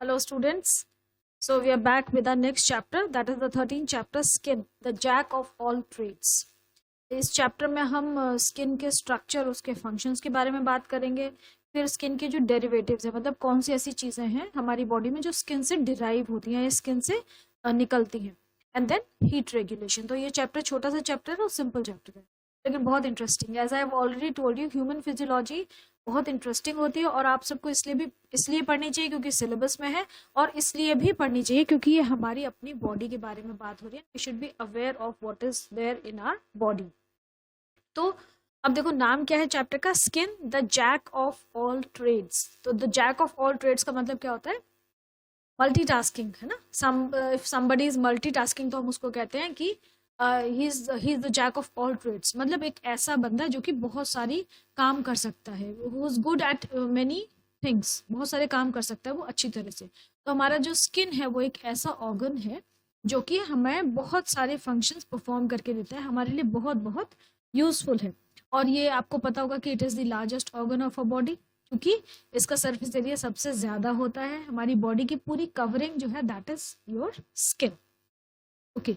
Hello students. So we are back with our next chapter, that is the 13th chapter, skin, the jack of all trades. इस chapter में हम skin के structure, उसके functions के बारे में बात करेंगे। फिर स्किन के जो डेरिवेटिव्स है, मतलब कौन सी ऐसी चीजें हैं हमारी बॉडी में जो स्किन से डिराइव होती हैं या स्किन से निकलती हैं। And then heat regulation. तो ये चैप्टर छोटा सा चैप्टर है और सिंपल चैप्टर है, लेकिन बहुत इंटरेस्टिंग है। As I have already told you, human physiology बहुत इंटरेस्टिंग होती है और आप सबको इसलिए पढ़नी चाहिए क्योंकि सिलेबस में है, और इसलिए भी पढ़नी चाहिए क्योंकि ये हमारी अपनी बॉडी के बारे में बात हो रही है। We should be aware of what is there in our body. तो अब देखो नाम क्या है चैप्टर का, skin the jack of all trades. तो the jack of all trades का मतलब क्या होता है? मल्टीटास्किंग, है ना। इफ समबडी इज मल्टीटास्किंग तो हम उसको कहते हैं कि he is the jack of all trades. मतलब एक ऐसा बंदा जो कि बहुत सारी काम कर सकता है, who is good at many things, बहुत सारे काम कर सकता है वो अच्छी तरह से। तो हमारा जो स्किन है वो एक ऐसा ऑर्गन है जो कि हमें बहुत सारे फंक्शंस परफॉर्म करके देता है, हमारे लिए बहुत बहुत यूजफुल है। और ये आपको पता होगा कि it is the largest organ of a body, क्योंकि इसका सरफेस एरिया सबसे ज्यादा होता है। हमारी बॉडी की पूरी कवरिंग जो है that is your skin. Okay,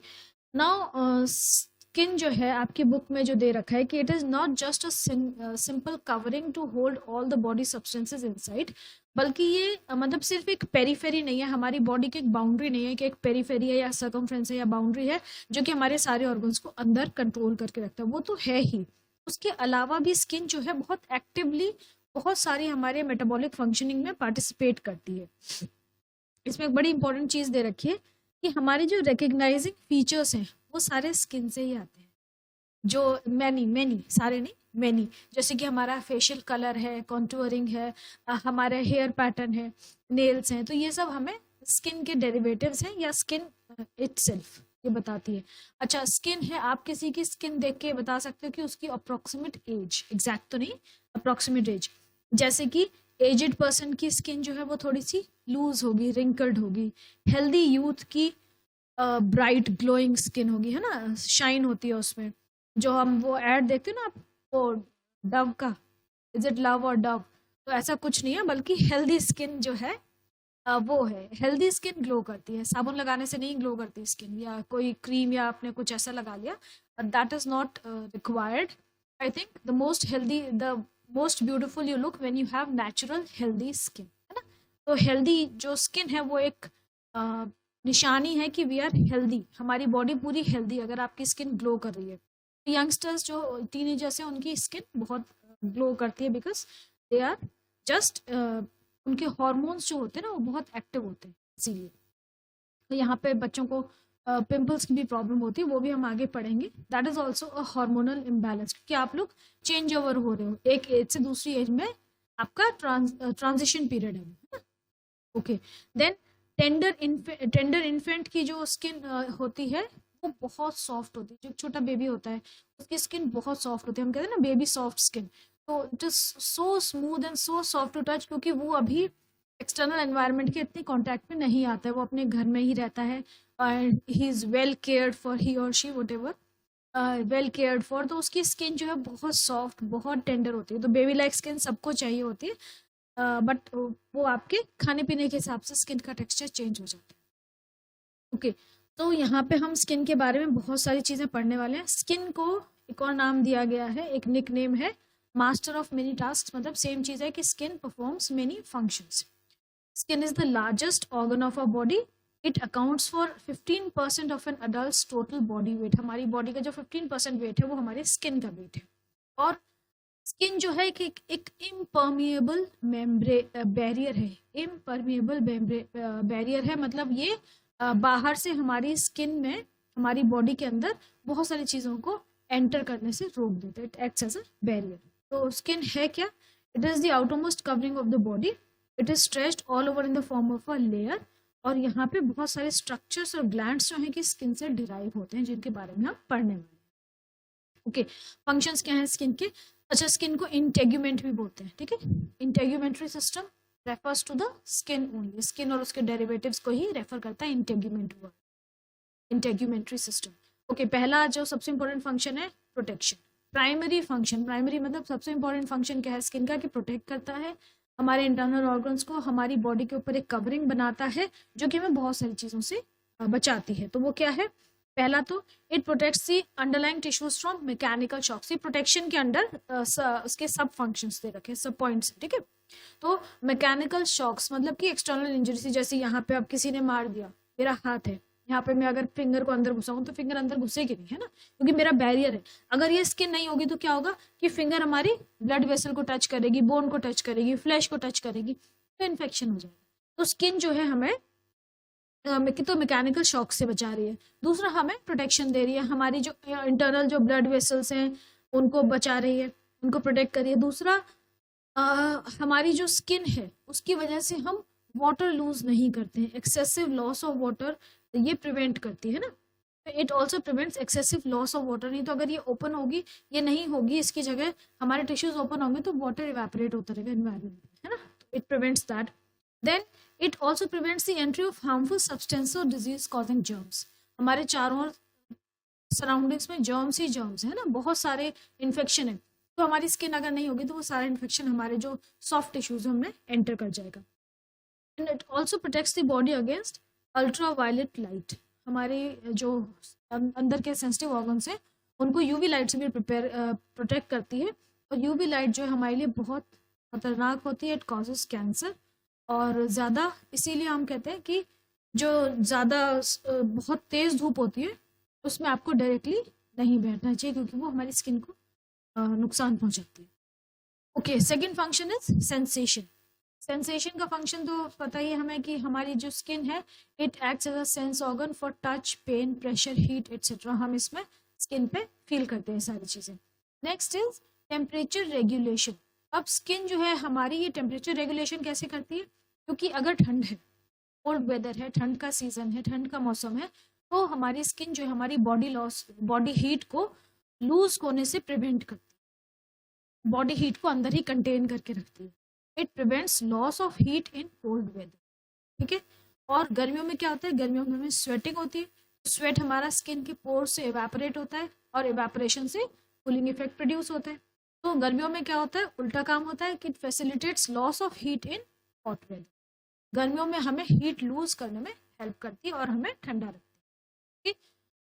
now skin जो है आपकी बुक में जो दे रखा है कि it is not just a simple covering to hold all the body substances inside, बल्कि ये मतलब सिर्फ एक पेरीफेरी नहीं है, हमारी बॉडी की एक बाउंड्री नहीं है कि एक पेरीफेरी है या सर्कमफ्रेंस है या बाउंड्री है जो कि हमारे सारे ऑर्गन्स को अंदर कंट्रोल करके रखता है, वो तो है ही। उसके अलावा भी स्किन जो है बहुत एक्टिवली बहुत सारी हमारे मेटाबॉलिक फंक्शनिंग में पार्टिसिपेट करती है। इसमें एक बड़ी इंपॉर्टेंट चीज दे रखी है कि हमारे जो रिकग्नाइजिंग फीचर्स हैं वो सारे स्किन से ही आते हैं। जो मैनी सारे नहीं, मैनी, जैसे कि हमारा फेशियल कलर है, कॉन्टूरिंग है, हमारे हेयर पैटर्न है, नेल्स हैं, तो ये सब हमें स्किन के डेरिवेटिव्स हैं या स्किन इटसेल्फ ये बताती है। अच्छा, स्किन है, आप किसी की स्किन देख के बता सकते हो कि उसकी अप्रोक्सीमेट एज, एग्जैक्ट तो नहीं, अप्रोक्सीमेट एज। जैसे कि एजेड पर्सन की स्किन जो है वो थोड़ी सी लूज होगी, रिंकल्ड होगी। हेल्दी यूथ की ब्राइट ग्लोइंग स्किन होगी, है ना, शाइन होती है उसमें। जो हम वो ऐड देखते हैं ना आप, वो डव का, इज इट लव और डव, तो ऐसा कुछ नहीं है, बल्कि हेल्दी स्किन जो है वो है, हेल्दी स्किन ग्लो करती है। साबुन लगाने से नहीं ग्लो करती स्किन, या कोई क्रीम या आपने कुछ ऐसा लगा लिया, that is not required. I think the most beautiful you look when you have natural healthy skin, है ना। तो हेल्दी जो स्किन है वो एक निशानी है कि वी आर हेल्दी, हमारी बॉडी पूरी हेल्दी अगर आपकी स्किन ग्लो कर रही है। यंगस्टर्स जो टीनेजर्स हैं उनकी स्किन बहुत ग्लो करती है बिकॉज दे आर जस्ट उनके हॉर्मोन्स जो होते हैं ना वो बहुत एक्टिव होते हैं, इसीलिए। तो यहाँ पे बच्चों को पिंपल्स की भी प्रॉब्लम होती है, वो भी हम आगे पढ़ेंगे। That is also a hormonal imbalance, क्योंकि आप लोग चेंज ओवर हो रहे हो एक एज से दूसरी एज में, आपका ट्रांजिशन पीरियड है। ओके, देन टेंडर इन्फेंट की जो स्किन होती है वो बहुत सॉफ्ट होती है। जो छोटा बेबी होता है उसकी स्किन बहुत सॉफ्ट होती है, हम कहते हैं ना बेबी सॉफ्ट स्किन। तो it is so smooth and so soft to touch, क्योंकि वो अभी एक्सटर्नल एनवायरनमेंट के इतनी कांटेक्ट में नहीं आता है, वो अपने घर में ही रहता है and he is well cared for, he or she whatever, well cared for. तो उसकी स्किन जो है बहुत सॉफ्ट, बहुत टेंडर होती है। तो बेबी लाइक स्किन सबको चाहिए होती है, बट वो आपके खाने पीने के हिसाब से स्किन का टेक्सचर चेंज हो जाता है। ओके, तो यहाँ पे हम स्किन के बारे में बहुत सारी चीजें पढ़ने वाले हैं। स्किन को एक और नाम दिया गया है, एक निक नेम है मास्टर ऑफ मेनी टास्क, मतलब सेम चीज है कि skin performs many functions. Skin is the largest organ of a body, it accounts for 15% of an adult total body weight. हमारी बॉडी का जो 15% वेट है वो हमारे स्किन का वेट है। और स्किन जो है एक इम्पर्मिएबल बैरियर है, इम्पर्मिएबल बैरियर है, मतलब ये बाहर से हमारी स्किन में, हमारी बॉडी के अंदर बहुत सारी चीजों को एंटर करने से रोक देता है। It acts as a barrier. तो स्किन है क्या? It is the outermost covering of the body, it is stretched all over in the form of a layer. और यहाँ पे बहुत सारे स्ट्रक्चर्स और ग्लैंड्स जो हैं कि स्किन से डिराइव होते हैं, जिनके बारे में हम पढ़ने वाले हैं। ओके, फंक्शंस क्या हैं स्किन के? अच्छा, स्किन को इंटेग्यूमेंट भी बोलते हैं, ठीक है। Integumentary system refers to the skin only, skin और उसके डेरिवेटिव्स को ही रेफर करता है integument word, integumentary system. Okay, पहला जो सबसे इंपॉर्टेंट फंक्शन है प्रोटेक्शन। प्राइमरी फंक्शन, प्राइमरी मतलब सबसे इंपॉर्टेंट फंक्शन क्या है स्किन का, कि प्रोटेक्ट करता है हमारे इंटरनल ऑर्गन्स को, हमारी बॉडी के ऊपर एक कवरिंग बनाता है जो कि हमें बहुत सारी चीज़ों से बचाती है। तो वो क्या है? पहला तो it protects the underlying tissues from mechanical shocks. Protection के अंडर उसके सब फंक्शंस दे रखे, सब पॉइंट्स, ठीक है। तो मैकेनिकल शॉक्स मतलब कि एक्सटर्नल इंजरी, जैसे यहाँ पे अब किसी ने मार दिया, मेरा हाथ है, यहाँ पे मैं अगर फिंगर को अंदर घुसाऊं तो फिंगर अंदर घुसेगी नहीं, है ना, क्योंकि मेरा बैरियर है। अगर ये स्किन नहीं होगी तो क्या होगा कि फिंगर हमारी ब्लड वेसल को टच करेगी, बोन को टच करेगी, फ्लैश को टच करेगी, तो इन्फेक्शन हो जाएगा। तो स्किन जो है हमें तो मैकेनिकल शॉक से बचा रही है। दूसरा, हमें प्रोटेक्शन दे रही है, हमारी जो इंटरनल जो ब्लड वेसल्स हैं उनको बचा रही है, उनको प्रोटेक्ट कर रही है। दूसरा, हमारी जो स्किन है उसकी वजह से हम वाटर लूज नहीं करते हैं, एक्सेसिव लॉस ऑफ वाटर ये प्रिवेंट करती है ना। It also prevents excessive loss of water. नहीं तो अगर ये ओपन होगी, ये नहीं होगी, इसकी जगह हमारे टिश्यूज ओपन होंगे तो वाटर इवेपोरेट होता रहेगा एनवायरमेंट में, है ना। It prevents that. Then it also prevents the entry of harmful substance और डिजीज कॉजिंग जर्म्स। हमारे चारों ओर सराउंडिंग्स में जर्म्स ही जर्म्स है ना, बहुत सारे इन्फेक्शन है। तो हमारी स्किन अगर नहीं होगी तो वो सारा इन्फेक्शन हमारे जो सॉफ्ट टिश्यूज में एंटर कर जाएगा। And it also protects the body against ultra violet light. हमारे जो अंदर के सेंसिटिव ऑर्गन्स हैं उनको यूवी लाइट से भी प्रोटेक्ट करती है। और यूवी लाइट जो है हमारे लिए बहुत खतरनाक होती है, इट कॉजेज कैंसर। और ज़्यादा इसीलिए हम कहते हैं कि जो ज़्यादा बहुत तेज़ धूप होती है उसमें आपको डायरेक्टली नहीं बैठना चाहिए, क्योंकि वो हमारी स्किन को नुकसान पहुंचाती है। Okay, second function is sensation. Sensation का फंक्शन तो पता ही है हमें कि हमारी जो स्किन है it acts as a sense organ for touch, pain, pressure, heat etcetera. हम इसमें स्किन पे फील करते हैं सारी चीज़ें। Next is temperature regulation. अब स्किन जो है हमारी ये टेम्परेचर रेगुलेशन कैसे करती है? क्योंकि अगर ठंड है, कोल्ड वेदर है, ठंड का सीजन है, ठंड का मौसम है, तो हमारी स्किन जो है हमारी बॉडी हीट को लूज होने से प्रिवेंट करती है, बॉडी हीट को अंदर ही कंटेन करके रखती है। It prevents loss of heat in cold weather, ठीक है। और गर्मियों में क्या होता है? गर्मियों में हमें स्वेटिंग होती है, स्वेट हमारा स्किन के पोर से इवेपोरेट होता है और इवेपोरेशन से कूलिंग इफेक्ट प्रोड्यूस होता है। तो गर्मियों में क्या होता है? उल्टा काम होता है कि it facilitates loss of heat in hot weather. गर्मियों में हमें हीट लूज करने में हेल्प करती है और हमें ठंडा रखती है।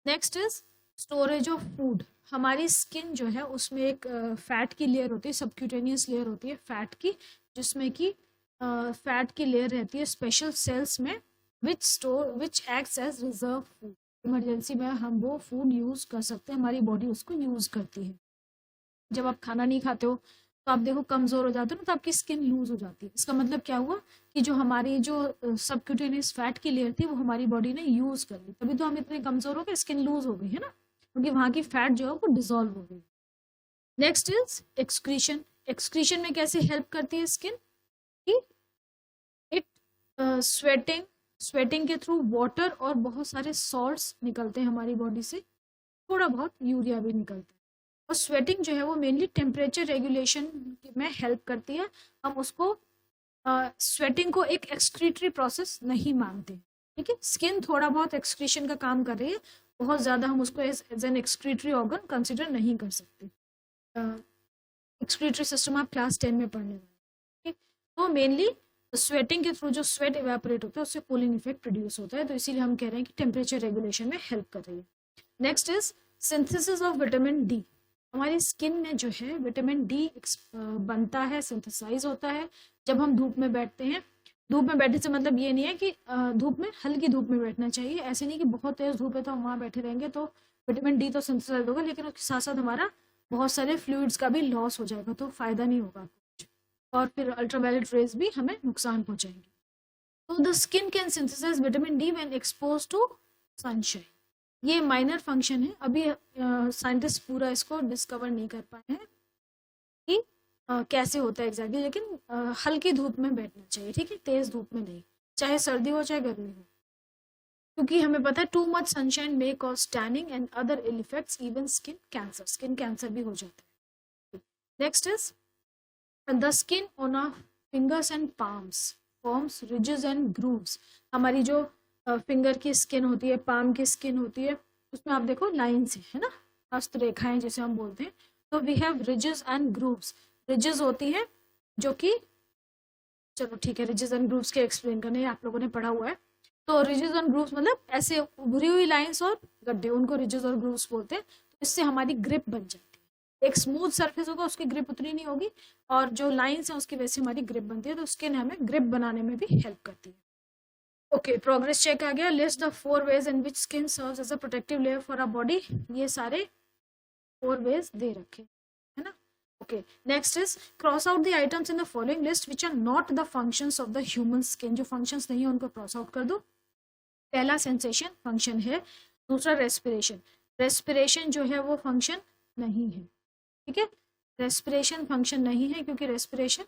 Next is storage of food. हमारी स्किन जो है उसमें एक फैट की लेयर होती है, सबक्यूटेनियस लेयर होती है फैट की, जिसमें कि फैट की लेयर रहती है स्पेशल सेल्स में, which acts as reserve food. Emergency में हम वो फूड यूज कर सकते हैं, हमारी बॉडी उसको यूज करती है। जब आप खाना नहीं खाते हो तो आप देखो कमजोर हो जाते हो ना, तो आपकी स्किन लूज हो जाती है। इसका मतलब क्या हुआ कि जो हमारी जो सबक्यूटेनियस फैट की लेयर थी वो हमारी बॉडी ने यूज कर ली, तभी तो हम इतने कमजोर हो गए, स्किन लूज हो गई है ना, क्योंकि वहां की फैट जो है वो डिसॉल्व हो गई। Next is excretion. एक्सक्रीशन में कैसे हेल्प करती है स्किन? कि इट स्वेटिंग के थ्रू वाटर और बहुत सारे सॉल्ट्स निकलते हैं हमारी बॉडी से, थोड़ा बहुत यूरिया भी निकलता है। और स्वेटिंग जो है वो मेनली टेम्परेचर रेगुलेशन में हेल्प करती है। हम उसको स्वेटिंग को एक एक्सक्रीटरी प्रोसेस नहीं मानते, ठीक है। स्किन थोड़ा बहुत एक्सक्रीशन का काम कर रही है, बहुत ज़्यादा हम उसको as an excretory organ consider नहीं कर सकते। एक्सक्रीटरी सिस्टम आप क्लास 10 में पढ़ने वाले, ठीक। तो मेनली स्वेटिंग के थ्रू जो स्वेट इवेपोरेट होता है उससे कूलिंग इफेक्ट प्रोड्यूस होता है, तो इसीलिए हम कह रहे हैं कि टेम्परेचर रेगुलेशन में हेल्प कर रही है। Next is synthesis of vitamin D. हमारी स्किन में जो है विटामिन डी बनता है, सिंथेसाइज होता है जब हम धूप में बैठते हैं। धूप में बैठने से मतलब ये नहीं है कि धूप में, हल्की धूप में बैठना चाहिए, ऐसे नहीं कि बहुत तेज धूप है तो हम वहाँ बैठे रहेंगे तो विटामिन डी तो सिंथेसाइज होगा, लेकिन उसके साथ साथ हमारा बहुत सारे फ्लूइड्स का भी लॉस हो जाएगा, तो फायदा नहीं होगा कुछ, और फिर अल्ट्रावायलेट रेज भी हमें नुकसान पहुंचाएंगे। तो the skin can synthesize vitamin D when expose to sunshine. ये माइनर फंक्शन है, अभी साइंटिस्ट पूरा इसको डिस्कवर नहीं कर पाए हैं कि कैसे होता है एग्जैक्टली, लेकिन हल्की धूप में बैठना चाहिए, ठीक है, तेज धूप में नहीं, चाहे सर्दी हो चाहे गर्मी हो, क्योंकि हमें पता है too much sunshine may cause tanning and other ill effects, even skin cancer. Skin cancer भी हो जाता है। Next is the skin on our fingers and palms forms ridges and grooves. हमारी जो फिंगर की स्किन होती है, पाम की स्किन होती है, उसमें आप देखो लाइन्स है ना, हस्तरेखाएं जिसे हम बोलते हैं। तो we have ridges and grooves. Ridges होती हैं जो कि चलो ठीक है, रिजेस एंड ग्रूव्स के एक्सप्लेन करने आप लोगों ने पढ़ा हुआ है। तो रिजेस एंड ग्रूव्स मतलब ऐसे उभरी हुई लाइंस और गड्ढे, उनको रिजेस और ग्रूव्स बोलते हैं। तो इससे हमारी ग्रिप बन जाती है। एक स्मूथ सरफेस होगा उसकी ग्रिप उतनी नहीं होगी, और जो लाइंस हैं उसकी वजह से हमारी ग्रिप बनती है। तो स्किन हमें ग्रिप बनाने में भी हेल्प करती है। ओके, प्रोग्रेस चेक आ गया। List the 4 ways in which skin serves as a protective layer for our body। ये सारे 4 ways दे रखे है ना। Okay, next is cross out the items in the following list which are not the functions of the human skin. जो functions नहीं है उनको cross out कर दो। पहला सेंसेशन फंक्शन है, दूसरा रेस्पिरेशन, रेस्पिरेशन जो है वो फंक्शन नहीं है, ठीक है, रेस्पिरेशन फंक्शन नहीं है क्योंकि रेस्पिरेशन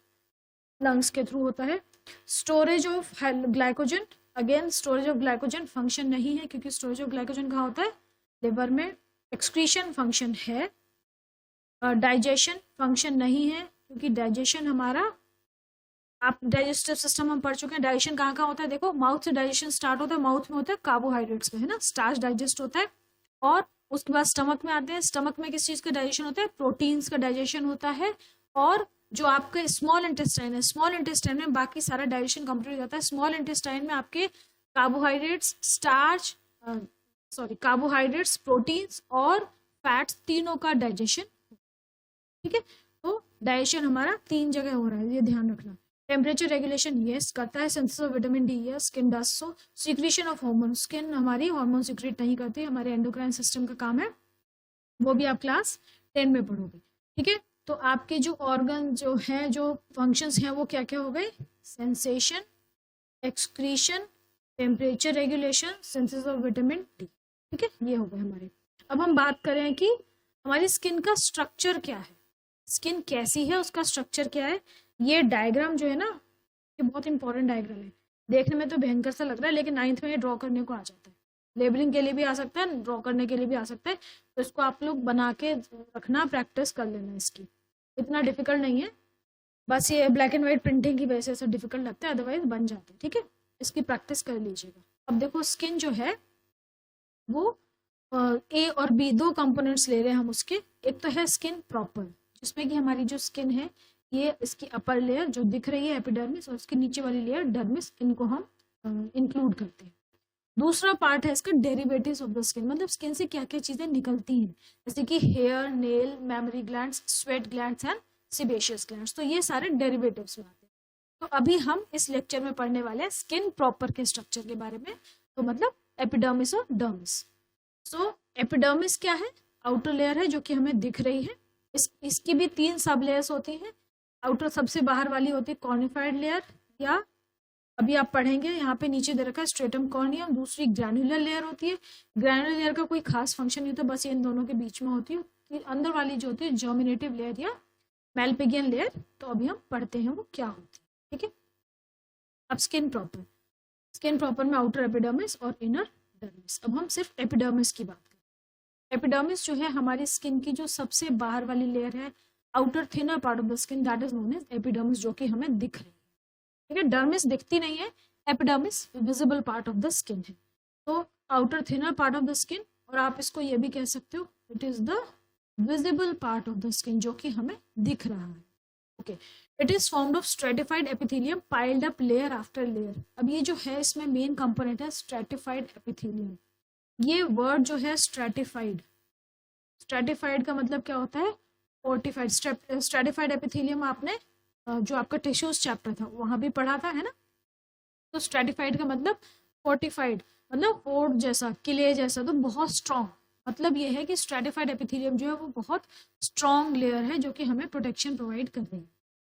लंग्स के थ्रू होता है। Storage of glycogen, again storage of glycogen function नहीं है क्योंकि स्टोरेज ऑफ ग्लाइकोजन कहाँ होता है, लिवर में। एक्सक्रीशन फंक्शन है। डाइजेशन फंक्शन नहीं है क्योंकि डाइजेशन हमारा, आप डाइजेस्टिव सिस्टम हम पढ़ चुके हैं, डाइजेशन कहाँ कहाँ होता है, देखो माउथ से डाइजेशन स्टार्ट होता है, माउथ में होता है कार्बोहाइड्रेट्स का, है ना, स्टार्च डाइजेस्ट होता है, और उसके बाद स्टमक में आते हैं। स्टमक में किस चीज का डाइजेशन होता है, प्रोटीन्स का डाइजेशन होता है। और जो आपके स्मॉल इंटेस्टाइन है, स्मॉल इंटेस्टाइन में बाकी सारा डाइजेशन कंप्लीट हो जाता है। स्मॉल इंटेस्टाइन में आपके कार्बोहाइड्रेट्स, स्टार्च, कार्बोहाइड्रेट्स, प्रोटीन्स और फैट्स तीनों का डाइजेशन, ठीक है। तो डाइजेशन हमारा 3 जगह हो रहा है, ये ध्यान रखना। टेम्परेचर रेगुलेशन यस करता है, synthesis of vitamin D yes, skin does so. Secretion of hormone, skin हमारी हार्मोन सीक्रेट नहीं करती, हमारे एंडोक्राइन सिस्टम का काम है, वो भी आप क्लास 10 में पढ़ोगे, ठीक है। तो आपके जो ऑर्गन जो है, जो फंक्शंस हैं, वो क्या क्या हो गए, sensation, excretion, temperature regulation, synthesis of vitamin D, ठीक है, ये हो गए हमारे। अब हम बात करें कि हमारी स्किन का स्ट्रक्चर क्या है, स्किन कैसी है, उसका स्ट्रक्चर क्या है। ये डायग्राम जो है ना, ये बहुत इंपॉर्टेंट डायग्राम है, देखने में तो भयंकर सा लग रहा है, लेकिन 9th में ये ड्रॉ करने को आ जाता है, लेबलिंग के लिए भी आ सकता है, ड्रॉ करने के लिए भी आ सकता है। तो इसको आप लोग बना के रखना, प्रैक्टिस कर लेना इसकी, इतना डिफिकल्ट नहीं है, बस ये ब्लैक एंड व्हाइट प्रिंटिंग की वजह से ऐसा डिफिकल्ट लगता है, अदरवाइज बन जाता है, ठीक है। इसकी प्रैक्टिस कर लीजिएगा। अब देखो स्किन जो है वो ए और बी 2 कंपोनेंट्स ले रहे हैं हम उसके। एक तो है स्किन प्रॉपर, जिसमें कि हमारी जो स्किन है, ये इसकी अपर लेयर जो दिख रही है एपिडर्मिस, और इसकी नीचे वाली लेयर डर्मिस, इनको हम इंक्लूड करते हैं। दूसरा पार्ट है इसका डेरिवेटिव्स ऑफ द स्किन, मतलब स्किन से क्या क्या चीजें निकलती हैं, जैसे कि hair, nail, mammary glands, sweat glands and sebaceous glands. तो ये सारे डेरिवेटिव्स में आते हैं। तो अभी हम इस लेक्चर में पढ़ने वाले हैं स्किन प्रॉपर के स्ट्रक्चर के बारे में, तो मतलब एपिडर्मिस और डर्मिस। सो एपिडर्मिस क्या है, आउटर लेयर है जो कि हमें दिख रही है। इसकी भी 3 सब लेयर्स होती हैं। आउटर सबसे बाहर वाली होती है कॉर्निफाइड लेयर, या अभी आप पढ़ेंगे यहाँ पे नीचे दे रखा है स्ट्रेटम कॉर्नियम। दूसरी ग्रैनुलर लेयर होती है, ग्रैनुलर लेयर का कोई खास फंक्शन नहीं होता, बस ये इन दोनों के बीच में होती है। अंदर वाली जो होती है जर्मिनेटिव लेयर या मेलपिगियन लेयर, तो अभी हम पढ़ते हैं वो क्या होती है, ठीक है। अब स्किन प्रॉपर, स्किन प्रॉपर में आउटर एपिडर्मिस और इनर डर्मिस। अब हम सिर्फ एपिडर्मिस की बात करें। एपिडर्मिस जो है हमारी स्किन की जो सबसे बाहर वाली लेयर है, outer thinner part of the skin, that is known as epidermis, जो कि हमें दिख रही है, ठीक है। डर्मिस दिखती नहीं है, epidermis visible part of the skin है। तो outer thinner part of the skin, और आप इसको ये भी कह सकते हो it is the visible part of the skin, जो कि हमें दिख रहा है, okay. It is formed of stratified epithelium piled up layer after layer. अब ये जो है इसमें मेन कंपोनेंट है स्ट्रेटिफाइड एपिथेलियम। ये वर्ड जो है स्ट्रेटिफाइड, स्ट्रेटिफाइड का मतलब क्या होता है, फोर्टिफाइड। स्ट्रेटिफाइड एपिथेलियम आपने जो आपका टिश्यूज चैप्टर था वहां भी पढ़ा था, है ना। तो स्ट्रेटिफाइड का मतलब फोर्टिफाइड, मतलब फोर्ट जैसा, किले जैसा, तो बहुत स्ट्रॉन्ग। मतलब ये है कि स्ट्रेटिफाइड एपिथेलियम जो है वो बहुत स्ट्रॉन्ग लेयर है जो कि हमें प्रोटेक्शन प्रोवाइड कर रही है।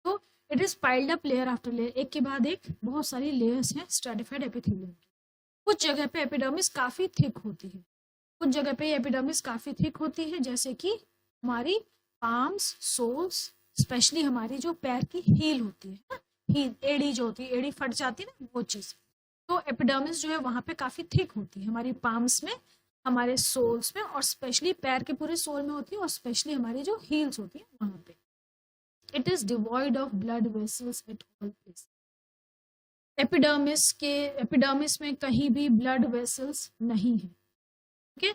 तो it is piled up layer after layer, एक के बाद एक बहुत सारी लेयर्स हैं स्ट्रेटिफाइड एपिथेलियम की। कुछ जगह पे एपिडर्मिस काफी थिक होती है, कुछ जगह पे एपिडर्मिस काफी थिक होती है, जैसे कि हमारी पाम्स, सोल्स, स्पेशली हमारी जो पैर की हील होती है ना, हील, एड़ी जो होती है, एड़ी फट जाती है ना, वो चीज। तो एपिडर्मिस जो है वहां पे काफी थिक होती है, हमारी पाम्स में, हमारे सोल्स में, और स्पेशली पैर के पूरे सोल में होती है, और स्पेशली हमारी जो हील्स होती है वहां पे। It is devoid of blood vessels at all places. Epidermis में कहीं भी ब्लड वेसल्स नहीं है, ठीक है।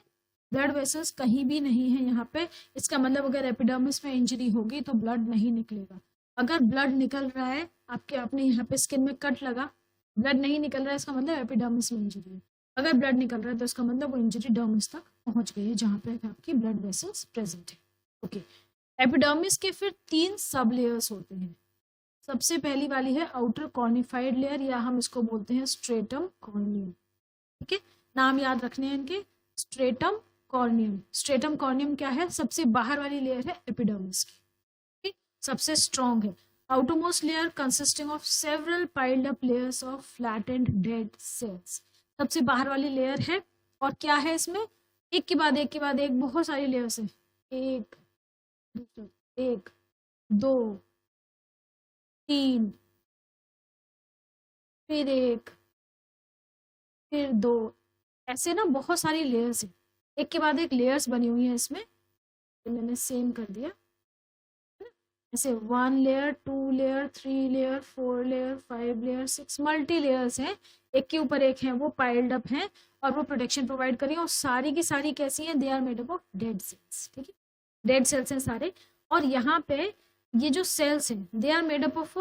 ब्लड वेसल्स कहीं भी नहीं है यहाँ पे। इसका मतलब अगर एपिडर्मिस में इंजरी होगी तो ब्लड नहीं निकलेगा, अगर ब्लड निकल रहा है, आपके अपने यहाँ पे स्किन में कट लगा, ब्लड नहीं निकल रहा है, इसका मतलब एपिडर्मिस में इंजरी है। अगर ब्लड निकल रहा है तो इसका मतलब वो इंजरी डर्मिस तक पहुंच गई है, जहाँ पे आपकी ब्लड वेसल्स प्रेजेंट है। ओके, एपिडर्मिस के फिर 3 सब लेयर्स होते हैं। सबसे पहली वाली है आउटर कॉर्निफाइड लेयर, या हम इसको बोलते हैं स्ट्रेटम कॉर्नियम। ठीक है, नाम याद रखने हैं इनके, स्ट्रेटम कॉर्नियम। स्ट्रेटम कॉर्नियम क्या है? सबसे बाहर वाली लेयर है एपिडर्मिस की, ठीक, सबसे स्ट्रॉन्ग है। outermost layer consisting of several piled up layers of flattened dead cells। सबसे बाहर वाली लेयर है, और क्या है इसमें? एक के बाद एक के बाद एक बहुत सारी लेयर्स हैं। एक, एक, दो, तीन, फिर एक, फिर दो, ऐसे ना बहुत सारी लेयर्स हैं, एक के बाद एक लेयर्स बनी हुई है इसमें। तो मैंने सेम कर दिया ऐसे, 1 layer, 2 layer, 3 layer, 4 layer, 5 layer, 6 multi layers हैं, एक के ऊपर एक हैं, वो पाइल्ड अप हैं और वो प्रोटेक्शन प्रोवाइड कर रही है। और सारी की सारी कैसी हैं? They are made up of dead cells. ठीक है, डेड सेल्स हैं सारे। और यहाँ पे ये जो सेल्स हैं they are made up of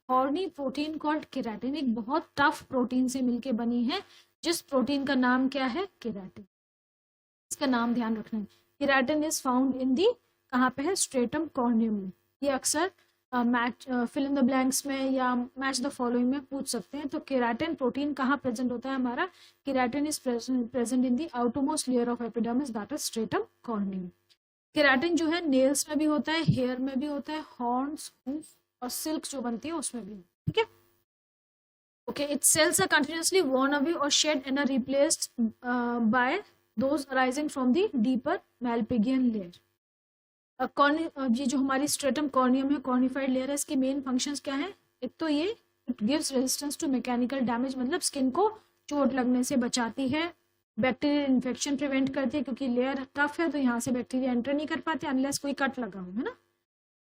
horny protein called keratin. एक बहुत टफ प्रोटीन से मिलके बनी है, जिस प्रोटीन का नाम क्या है? केराटिन। इसका नाम ध्यान रखना है। Keratin is found in the, कहाँ पे है? स्ट्रेटम कॉर्नियम में। ये अक्सर match fill in the blanks में या मैच द फॉलोइंग में पूछ सकते हैं। तो केराटिन प्रोटीन कहाँ प्रेजेंट होता है हमारा? Keratin is present in the outermost layer of epidermis, that is stratum corneum. Keratin जो है नेल्स में भी होता है, हेयर में भी होता है, हॉर्न्स, हूफ और सिल्क जो बनती है उसमें भी। ठीक है, okay, its cells are continuously worn away or shed and are replaced by those arising from the deeper Malpighian layer। ये जो हमारी स्ट्रेटम कॉर्नियम है, कॉर्निफाइड लेयर है, इसके मेन फंक्शंस क्या है? एक तो ये it gives resistance to mechanical damage, मतलब स्किन को चोट लगने से बचाती है, बैक्टीरियल इन्फेक्शन प्रिवेंट करती है, क्योंकि लेयर टफ है तो यहाँ से बैक्टीरिया एंटर नहीं कर पाते अनलेस कोई कट लगा हो, है ना।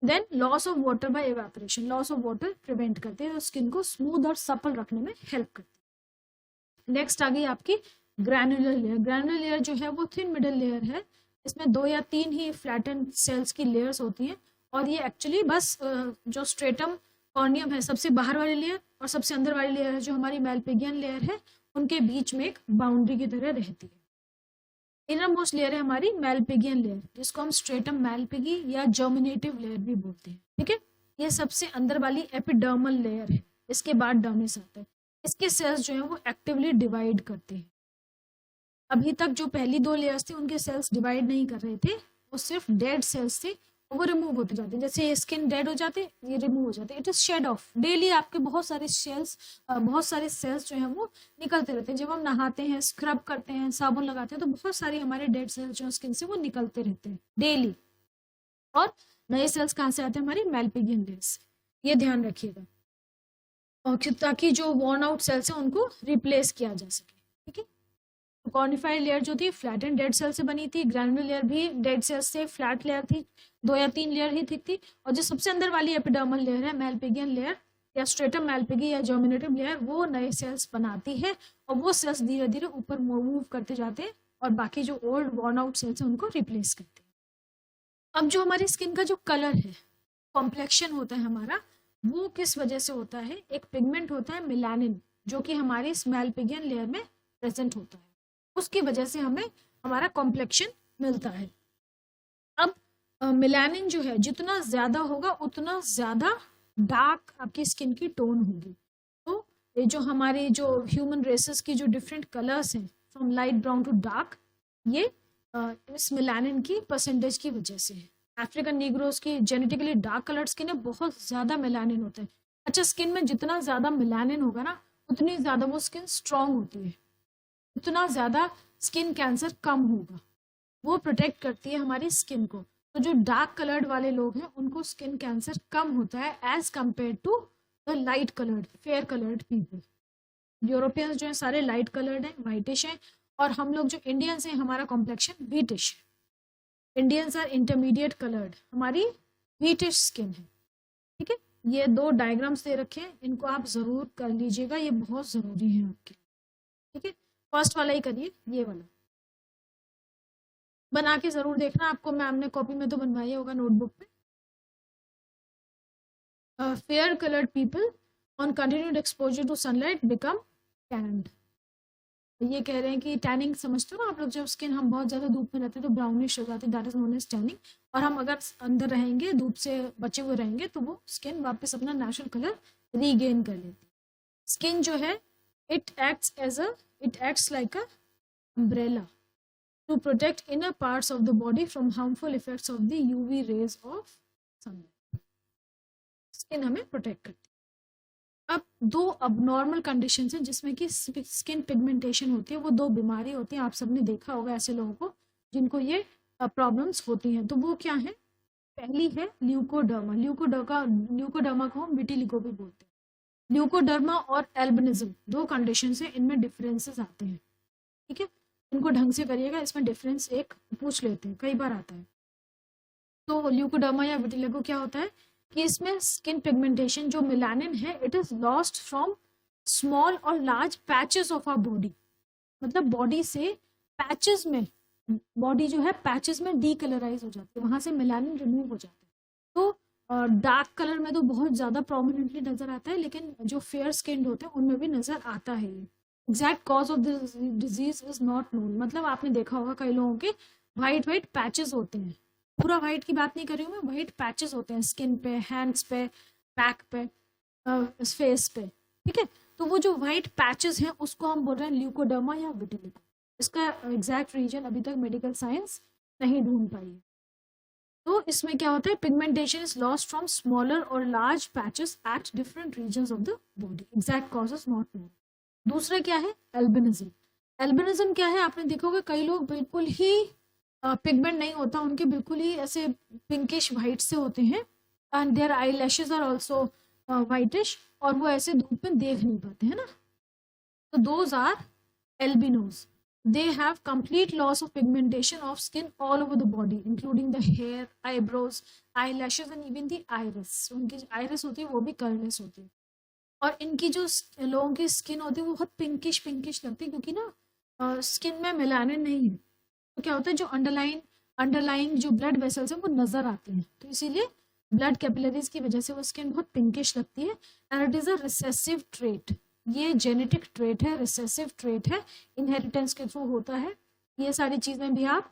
Then loss of water by evaporation, loss of water prevent करते हैं, स्किन को स्मूथ और सपल रखने में हेल्प करते हैं। नेक्स्ट आ गई आपकी ग्रैनुलर लेयर। ग्रैनुलर लेयर जो है वो थिन मिडल लेयर है, इसमें 2 या 3 ही फ्लैटन सेल्स की लेयर्स होती हैं, और ये एक्चुअली बस जो स्ट्रेटम कॉर्नियम है सबसे बाहर वाली लेयर और सबसे अंदर वाली लेयर है जो हमारी मैल्पिगियन लेयर है, उनके बीच में एक बाउंड्री की तरह रहती है। इनर मोस्ट लेयर है हमारी मैल्पिगियन लेयर, जिसको हम स्ट्रेटम मैल्पिगी या जर्मिनेटिव लेयर भी बोलते हैं। ठीक है, ये सबसे अंदर वाली एपिडर्मल लेयर है, इसके बाद डर्मिस आता है। इसके सेल्स जो है वो एक्टिवली डिवाइड करते हैं। अभी तक जो पहली 2 लेयर्स थी उनके सेल्स डिवाइड नहीं कर रहे थे, वो सिर्फ डेड सेल्स थे, वो रिमूव होते जाते। जैसे ये स्किन डेड हो जाते, ये रिमूव हो जाते। It is shed off, daily आपके बहुत सारे सेल्स जो हैं वो निकलते रहते हैं। जब हम नहाते हैं, स्क्रब करते हैं, साबुन लगाते हैं, तो बहुत सारे हमारे डेड सेल्स जो स्किन से वो निकलते रहते हैं डेली। और नए सेल्स कहाँ से आते हैं? हमारी मैल्पिगियन लेयर से। ये ध्यान रखिएगा, और ताकि जो वॉर्न आउट सेल्स हैं उनको रिप्लेस किया जा सके। ठीक है, कॉर्निफाइड लेयर जो थी फ्लैट एंड डेड सेल से बनी थी, ग्रैनुलर लेयर भी डेड सेल्स से फ्लैट लेयर थी, 2 या 3 लेयर ही थिक थी। और जो सबसे अंदर वाली एपिडर्मल लेयर है, मैल्पिगियन लेयर या स्ट्रेटम मैल्पिगी या जर्मिनेटिव लेयर, वो नए सेल्स बनाती है, और वो सेल्स धीरे धीरे ऊपर मूव करते जाते हैं और बाकी जो ओल्ड वॉर्न आउट सेल्स हैं उनको रिप्लेस करते हैं। अब जो हमारी स्किन का जो कलर है, कॉम्प्लेक्शन होता है हमारा, वो किस वजह से होता है? एक पिगमेंट होता है मेलानिन, जो कि हमारी मैल्पिगियन लेयर में प्रेजेंट होता है, उसकी वजह से हमें हमारा कॉम्प्लेक्शन मिलता है। अब मेलानिन जो है जितना ज्यादा होगा उतना ज्यादा डार्क आपकी स्किन की टोन होगी। तो ये जो हमारे जो ह्यूमन रेसेस की जो डिफरेंट कलर्स हैं from light brown to dark, ये इस मेलानिन की परसेंटेज की वजह से है। अफ्रीकन नीग्रोस की जेनेटिकली डार्क कलर्ड स्किन है, बहुत ज्यादा मेलानिन होता है। अच्छा, स्किन में जितना ज्यादा मेलानिन होगा ना, उतनी ज्यादा वो स्किन स्ट्रांग होती है, उतना ज्यादा स्किन कैंसर कम होगा, वो प्रोटेक्ट करती है हमारी स्किन को। तो जो डार्क कलर्ड वाले लोग हैं उनको स्किन कैंसर कम होता है as compare to the light coloured fair coloured people. Europeans जो है सारे लाइट कलर्ड हैं, वाइटिश हैं, और हम लोग जो इंडियंस हैं हमारा कॉम्प्लेक्शन व्हीटिश है। इंडियंस आर इंटरमीडिएट कलर्ड, हमारी व्हीटिश स्किन है। ठीक है, ये 2 डायग्राम्स दे रखे हैं, इनको आप जरूर कर लीजिएगा, ये बहुत जरूरी है आपके। ठीक है, फर्स्ट वाला ही करिए, ये वाला बना के जरूर देखना। आपको मैम ने कॉपी में तो बनवाई होगा नोटबुक पे। fair colored people on continued exposure to sunlight become tanned. ये कह रहे हैं कि टैनिंग समझते हो ना आप लोग, जब स्किन हम बहुत ज़्यादा धूप में रहते हैं तो ब्राउनिश हो जाती है, that is known as tanning. और हम अगर अंदर रहेंगे, धूप से बचे हुए रहेंगे, तो वो स्किन वापस अपना नेचुरल कलर रीगेन कर लेती है। स्किन जो है it acts like a umbrella to protect inner parts of the body from harmful effects of the UV rays of sunlight. Skin हमें प्रोटेक्ट करती है। अब दो अबनॉर्मल कंडीशन हैं जिसमें कि स्किन पिगमेंटेशन होती है, वो दो बीमारी होती है। आप सबने देखा होगा ऐसे लोगों को जिनको ये प्रॉब्लम्स होती हैं। तो वो क्या है? पहली है ल्यूकोडर्मा। ल्यूकोडर्मा को हम विटिलिगो भी बोलते हैं। ल्यूकोडर्मा और एल्बिनिज्म दो कंडीशन है, इनमें डिफरेंसेस आते हैं। ठीक है, इनको ढंग से करिएगा, इसमें डिफरेंस एक पूछ लेते हैं, कई बार आता है। तो ल्यूकोडर्मा या विटिलिगो क्या होता है कि इसमें स्किन पिगमेंटेशन जो मेलानिन है it is lost from small और large patches of our body. मतलब बॉडी से पैचेस में, बॉडी जो है पैचेस में डीकलराइज हो जाती है, वहां से मेलानिन रिमूव हो जाता है। तो डार्क कलर में तो बहुत ज्यादा प्रोमिनेंटली नजर आता है, लेकिन जो फेयर स्किन होते हैं उनमें भी नजर आता है। Exact cause of this disease is not known. मतलब आपने देखा होगा कई लोगों के वाइट पैचेस होते हैं, पूरा वाइट की बात नहीं कर रही हूँ मैं, वाइट पैचेस होते हैं स्किन पे, हैंड्स पे, बैक पे, फेस पे। ठीक है, तो वो जो वाइट पैचेस हैं उसको हम बोल रहे हैं ल्यूकोडर्मा या विटिलिगो। इसका एग्जैक्ट रीजन अभी तक मेडिकल साइंस नहीं ढूंढ पाई है। तो इसमें क्या होता है, pigmentation is lost from smaller और large patches at different regions of the body. Exact causes not known. दूसरा क्या है? एल्बिनिज्म। एल्बिनिज्म क्या है? आपने देखा होगा कई लोग बिल्कुल ही पिगमेंट नहीं होता, उनके बिल्कुल ही ऐसे पिंकिश वाइट से होते हैं, and their eyelashes are also whitish, और वो ऐसे धूप में देख नहीं पाते हैं ना। तो those are albinos. They have complete loss of pigmentation of skin all over the body, including the hair, eyebrows, eyelashes and even the iris. उनकी iris होती है वो भी कलरलेस होती है। और इनकी जो लोगों की स्किन होती है वो बहुत पिंकिश लगती है, क्योंकि ना स्किन में मेलानिन नहीं है। तो क्या होता है, जो अंडरलाइंग जो ब्लड वेसल्स हैं वो नजर आती हैं, तो इसीलिए ब्लड कैपिलरीज की वजह से वो स्किन बहुत पिंकिश लगती है। And it is a recessive trait. ये जेनेटिक ट्रेट है, रिसेसिव ट्रेट है, इनहेरिटेंस के थ्रू होता है। ये सारी चीजें भी आप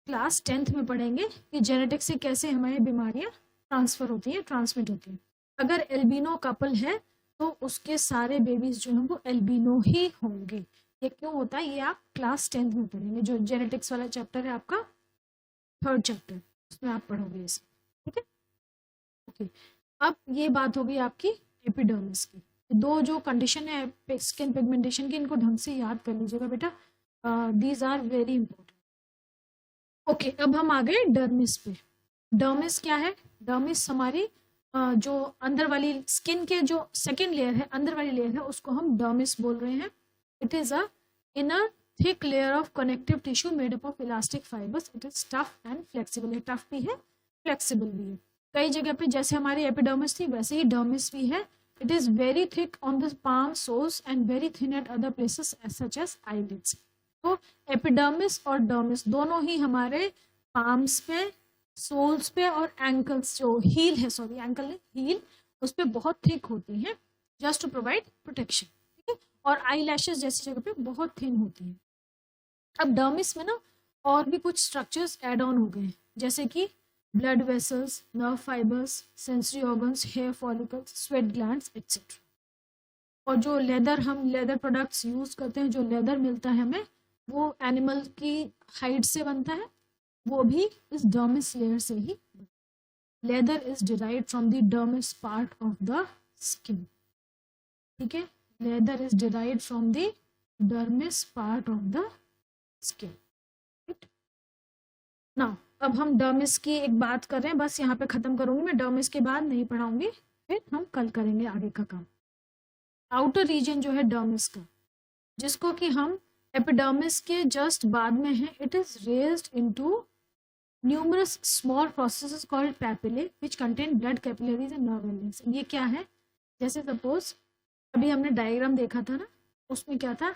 क्लास 10th में पढ़ेंगे कि जेनेटिक से कैसे हमारी बीमारियां ट्रांसफर होती हैं, ट्रांसमिट होती हैं। अगर एल्बिनो कपल है तो उसके सारे बेबीज जो हैं वो एल्बिनो ही होंगे। ये क्यों होता है, ये आप क्लास 10th में पढ़ेंगे। जो जेनेटिक्स वाला चैप्टर है आपका 3rd चैप्टर, उसमें आप पढ़ोगे इसे। ठीक है, ओके। अब ये बात होगी आपकी एपिडर्मिस की। दो जो कंडीशन है स्किन पिगमेंटेशन की, इनको ढंग से याद कर लीजिएगा बेटा, these are very important. Okay, अब हम आ गए डर्मिस पे। डर्मिस क्या है? डर्मिस हमारी जो अंदर वाली स्किन के जो सेकेंड लेयर है, अंदर वाली लेयर है, उसको हम डर्मिस बोल रहे हैं। It is a inner thick layer of connective tissue made up of elastic fibres. It is tough and flexible है, टफ भी है, फ्लेक्सिबल भी है। कई जगह पे जैसे हमारी एपिडर्मिस थी वैसे ही डर्मिस भी है। It is very thick on the palm soles and very thin at other places such as eyelids. तो एपिडर्मिस और डर्मिस दोनों ही हमारे पाम्स पे, सोल्स पे और एंकल्स, जो हील है, सॉरी एंकल नहीं हील, उस पे बहुत थिक होती हैं जस्ट टू प्रोवाइड प्रोटेक्शन। ठीक है, और आई लैशेज जैसी जगह पे बहुत थिन होती हैं। अब डर्मिस में ना और भी कुछ स्ट्रक्चर्स एड ऑन हो गए हैं, जैसे कि blood vessels, nerve fibers, sensory organs, hair follicles, sweat glands, etc. और जो हम लेदर प्रोडक्ट्स यूज करते हैं, जो लेदर मिलता है हमें, वो एनिमल की हाइड से बनता है, वो भी इस डर्मिस लेयर से ही। Leather is derived from the dermis part of the skin. ठीक है, leather is derived from the dermis part of the skin. Now अब हम डर्मिस की एक बात कर रहे हैं, बस यहाँ पे खत्म करूंगी मैं, डर्मिस के बाद नहीं पढ़ाऊंगी, फिर हम कल करेंगे आगे का काम। आउटर रीजन जो है डर्मिस का, जिसको कि हम एपिडर्मिस के जस्ट बाद में है, it is raised into numerous small processes called papillae which contain blood capillaries and nerve endings. ये क्या है? जैसे सपोज अभी हमने डायग्राम देखा था ना, उसमें क्या था,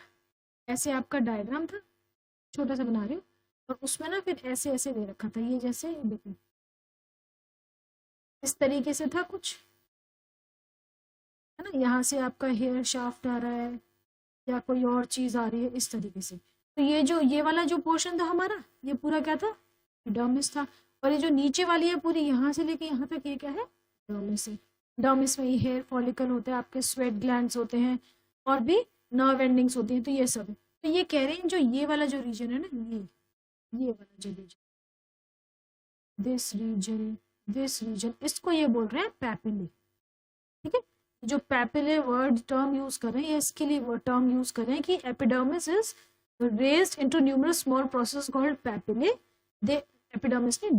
ऐसे आपका डायग्राम था, छोटा सा बना रही हूँ, और उसमें ना फिर ऐसे ऐसे दे रखा था, ये जैसे देखो इस तरीके से था कुछ, ना, यहाँ से आपका हेयर शाफ्ट आ रहा है या कोई और चीज आ रही है इस तरीके से। तो ये वाला जो पोर्शन था हमारा, ये पूरा क्या था, एपिडर्मिस था। और ये जो नीचे वाली है पूरी, यहाँ से लेके यहाँ तक, ये क्या है, डर्मिस है। डर्मिस में ये हेयर फॉलिकल होते हैं, आपके स्वेट ग्लैंड्स होते हैं, और भी नर्व एंडिंग्स होती हैं। तो ये सब है। तो ये कह रहे हैं जो ये वाला जो रीजन है ना, ये वाला जो रीजन, दिस रीजन, इसको ये बोल रहे हैं पैपिले। ठीक है, जो पैपिले वर्ड टर्म यूज कर रहे हैं, ये इसके लिए वर्ड टर्म यूज कर रहे हैं कि epidermis is raised into numerous small process called papillae. They epidermis नहीं,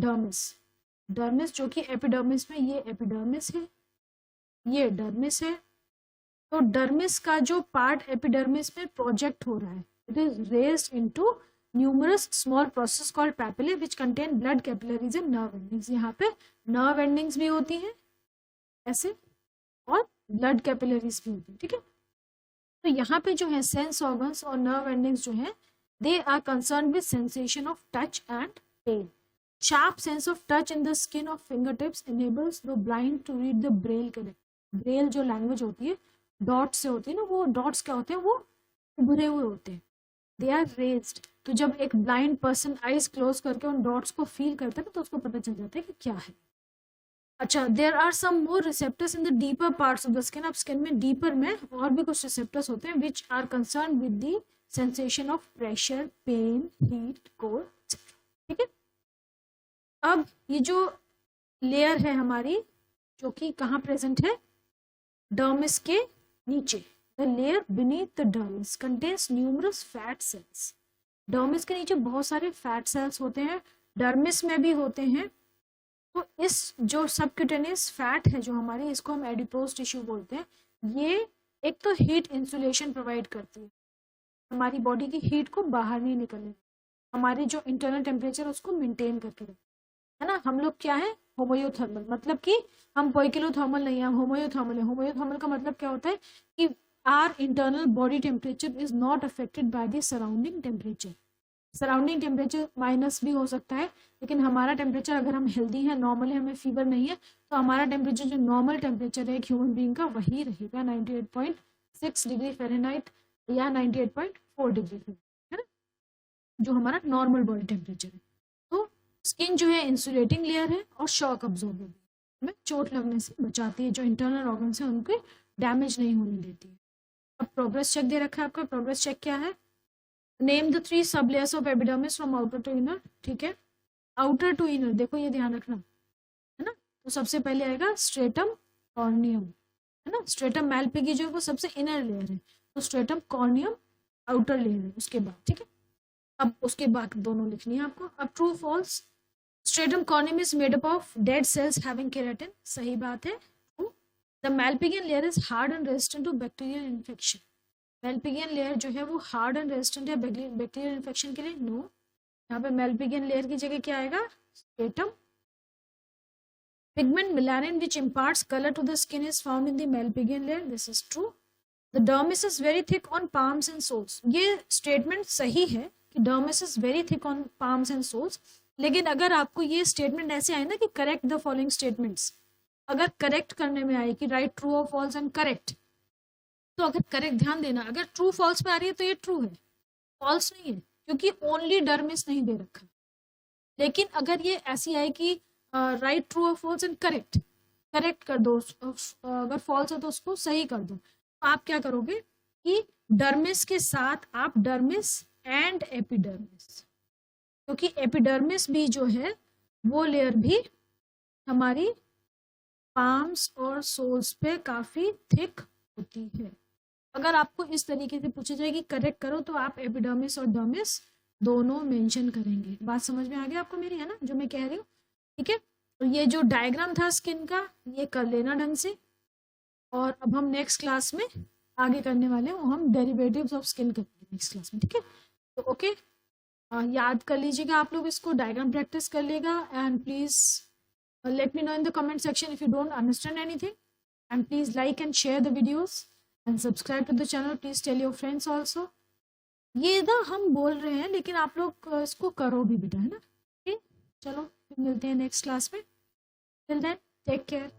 डर्मिस जो कि एपिडर्मिस में, ये एपिडर्मिस है, ये डर्मिस है। तो डर्मिस का जो पार्ट एपिडर्मिस में प्रोजेक्ट हो रहा है, it is raised into numerous small process called papillae which contain blood capillaries and nerve endings. यहाँ पे नर्व एंडिंग्स भी होती हैं ऐसे, और ब्लड कैपिलरीज भी होती है। ठीक है, तो यहाँ पे जो है सेंस ऑर्गन्स और नर्व एंडिंग्स जो है, they are concern with sensation of touch and pain. Sharp sense of touch in the skin of fingertips enables the blind to read the braille character। Braille जो language होती है, dot से होती है ना, वो डॉट्स क्या होते हैं, वो उभरे हुए होते हैं, दे आर रेज्ड। तो जब एक ब्लाइंड पर्सन आईज क्लोज करके उन डॉट्स को फील करता है ना, तो उसको पता चल जाता है कि क्या है। अच्छा, there are some more receptors in the deeper parts of the skin. अब स्किन में डीपर में और भी कुछ रिसेप्टर्स होते हैं which are concern with the sensation of pressure, pain, heat, cold. ठीक है, अब ये जो लेयर है हमारी, जो कि कहाँ प्रेजेंट है, डर्मिस के नीचे। The layer beneath the dermis contains numerous fat cells. Dermis के नीचे बहुत सारे फैट सेल्स होते हैं, डर्मिस में भी होते हैं। तो इस जो सबक्यूटेनियस फैट है जो हमारी, इसको हम एडिपोज टिश्यू बोलते हैं। ये एक तो हीट इंसुलेशन प्रोवाइड करती है, हमारी बॉडी की हीट को बाहर नहीं निकलने, हमारी जो इंटरनल टेम्परेचर उसको मेंटेन करके रखती है ना। हम लोग क्या है, होमोयोथर्मल, मतलब कि हम पोइकिलोथर्मल नहीं है, हम होमोयोथर्मल है। होमोयोथर्मल का मतलब क्या होता है कि our internal body temperature is not affected by the surrounding temperature. Surrounding temperature minus भी हो सकता है, लेकिन हमारा टेम्परेचर, अगर हम हेल्दी हैं, नॉर्मल है, हमें फीवर नहीं है, तो हमारा टेम्परेचर जो नॉर्मल टेम्परेचर है एक ह्यूमन बीइंग का, वही रहेगा 98.6 डिग्री फ़ारेनहाइट या 98.4 डिग्री फ़ारेनहाइट, है ना, जो हमारा नॉर्मल बॉडी टेम्परेचर है। तो स्किन जो है इंसुलेटिंग लेयर है और शॉक अब्जॉर्बर में चोट लगने से बचाती है, जो इंटरनल ऑर्गन्स है उनके डैमेज नहीं होने देती है। अब प्रोग्रेस चेक दे रखा है आपका, प्रोग्रेस चेक क्या है, name the 3 sub layers of epidermis from outer to inner. ठीक है, आउटर टू इनर देखो, ये ध्यान रखना है ना। तो सबसे पहले आएगा स्ट्रेटम कॉर्नियम, है ना, स्ट्रेटम मैलपिगी जो है वो सबसे इनर लेयर है, तो स्ट्रेटम कॉर्नियम आउटर लेयर है उसके बाद। ठीक है, अब उसके बाद दोनों लिखनी है आपको। अब true false, stratum corneum is made up of dead cells having keratin, सही बात है। The Malpighian layer is hard and resistant to bacterial infection. Malpighian layer जो है वो हार्ड एंड रेजिस्टेंट है बैक्टीरियल इन्फेक्शन के लिए, नो। यहाँ पे मेलपिगियन लेयर की जगह क्या आएगा, stratum. Pigment melanin which imparts colour to the skin is found in the Malpighian layer, this is true. The dermis is very thick on palms and soles, ये statement सही है कि dermis is very thick on palms and soles, लेकिन अगर आपको ये statement ऐसे आए ना कि करेक्ट द फॉलोइंग स्टेटमेंट्स, अगर करेक्ट करने में आए कि राइट ट्रू और फॉल्स एंड करेक्ट, तो अगर करेक्ट, ध्यान देना, अगर ट्रू फॉल्स पे आ रही है तो ये ट्रू है, फॉल्स नहीं है, क्योंकि ओनली डर्मिस नहीं दे रखा। लेकिन अगर ये ऐसी आए कि राइट ट्रू और फॉल्स एंड करेक्ट, करेक्ट कर दो, अगर फॉल्स है तो उसको सही कर दो, तो आप क्या करोगे कि डर्मिस के साथ आप डर्मिस एंड एपिडर्मिस, क्योंकि एपिडर्मिस भी जो है वो लेयर भी हमारी पाम्स और सोल्स पे काफी थिक होती है। अगर आपको इस तरीके से पूछा जाए कि करेक्ट करो, तो आप एपिडर्मिस और डर्मिस दोनों मेंशन करेंगे। बात समझ में आ गई आपको मेरी, है ना, जो मैं कह रही हूँ। ठीक है, तो ये जो डायग्राम था स्किन का, ये कर लेना ढंग से। और अब हम नेक्स्ट क्लास में आगे करने वाले हैं, हम डेरिवेटिव्स ऑफ स्किन करेंगे नेक्स्ट क्लास में। ठीक है, तो ओके, याद कर लीजिएगा आप लोग इसको, डायग्राम प्रैक्टिस कर लेगा। And please let me know in the comment section if you don't understand anything, and please like and share the videos and subscribe to the channel. Please tell your friends also. ये ना हम बोल रहे हैं, लेकिन आप लोग इसको करो भी बेटा, है ना। ठीक, चलो फिर मिलते हैं नेक्स्ट क्लास में। Till then, take care.